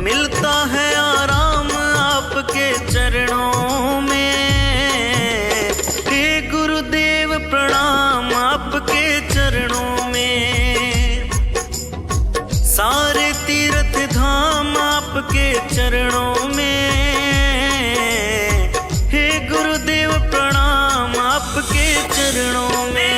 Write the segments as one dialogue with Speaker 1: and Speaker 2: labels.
Speaker 1: मिलता है आराम आपके चरणों में। हे गुरुदेव प्रणाम आपके चरणों में। सारे तीर्थ धाम आपके चरणों में। हे गुरुदेव प्रणाम आपके चरणों में।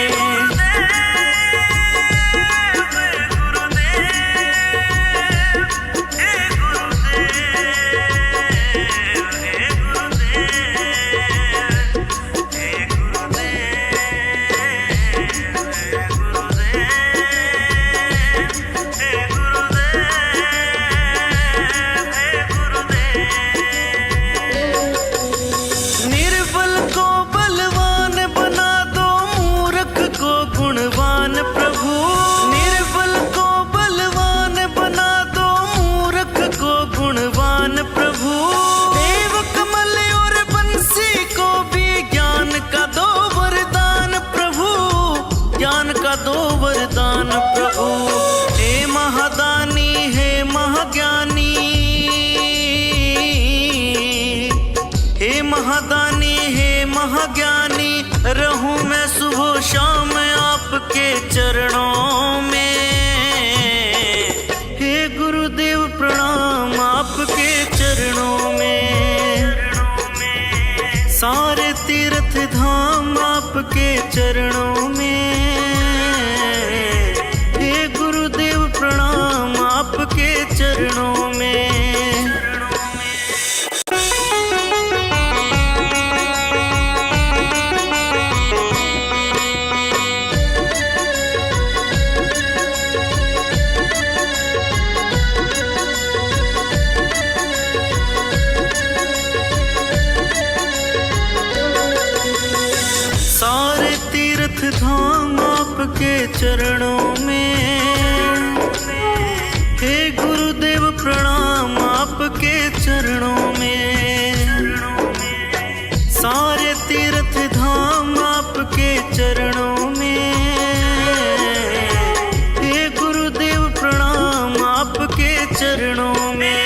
Speaker 1: दो वरदान प्रभु। हे महादानी हे महाज्ञानी, हे महादानी हे महाज्ञानी, रहूं मैं सुबह शाम आपके चरणों में। हे गुरुदेव प्रणाम आपके चरणों में। सारे तीर्थ धाम आपके चरणों में। प्रणाम आपके चरणों में। सारे तीर्थ धाम आपके चरणों में। हे गुरुदेव प्रणाम आपके चरणों में। सारे तीर्थ धाम आपके चरणों में। हे गुरुदेव प्रणाम आपके चरणों में।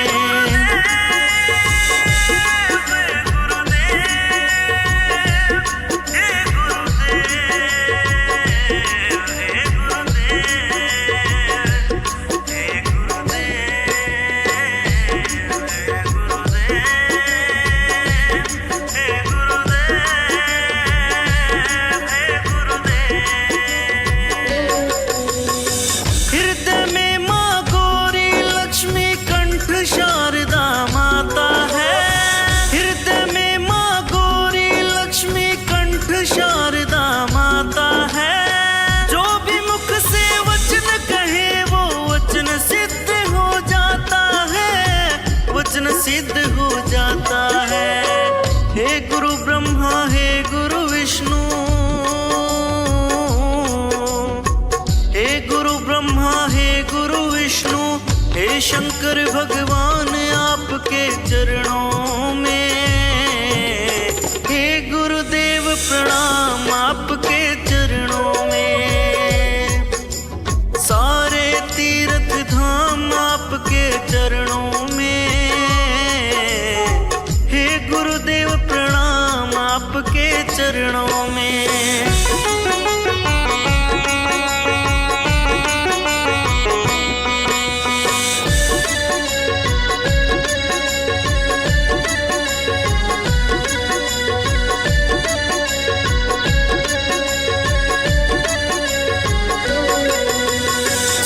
Speaker 1: सिद्ध हो जाता है। हे गुरु ब्रह्मा हे गुरु विष्णु, हे गुरु ब्रह्मा हे गुरु विष्णु, हे शंकर भगवान आपके चरणों में। हे गुरुदेव प्रणाम आपके चरणों में। सारे तीर्थ धाम आपके चरणों में। गुरुदेव प्रणाम आपके चरणों में।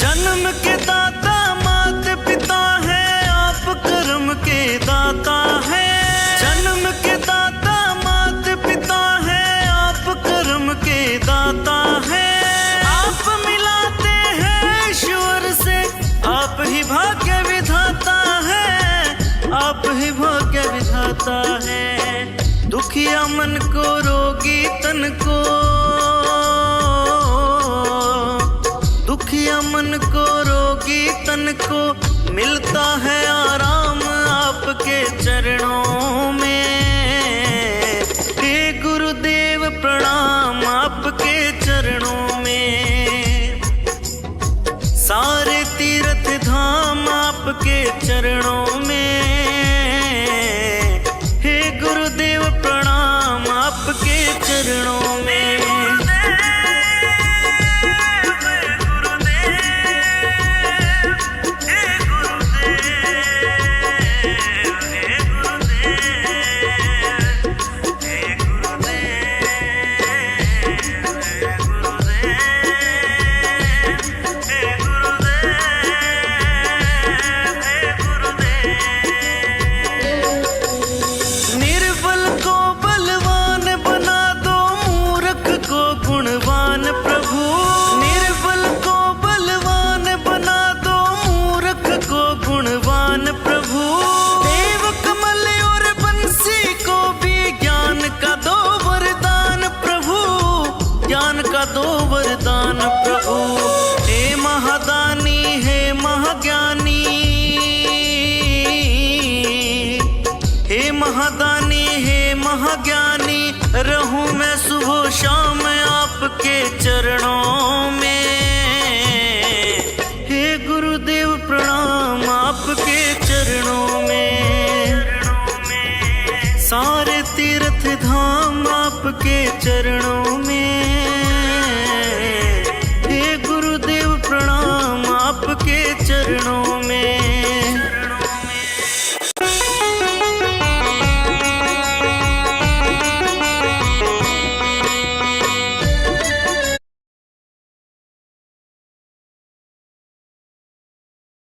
Speaker 1: जन्म के दाता मात पिता है, आप कर्म के दाता है। जन्म के दाता मात पिता है, आप कर्म के दाता है। आप मिलाते हैं ईश्वर से, आप ही भाग्य विधाता है। आप ही भाग्य विधाता है। दुखिया मन को रोगी तन को, दुखिया मन को रोगी तन को, मिलता है आराम आपके चरणों में। हे गुरुदेव प्रणाम आपके चरणों में। सारे तीर्थ धाम आपके चरणों में। हे गुरुदेव प्रणाम आपके चरणों में। दो वरदान प्रभु। हे महादानी हे महाज्ञानी, हे महादानी हे महाज्ञानी, रहूं मैं सुबह शाम आपके चरणों में। हे गुरुदेव प्रणाम आपके चरणों में। सारे तीर्थ धाम आपके चरणों में।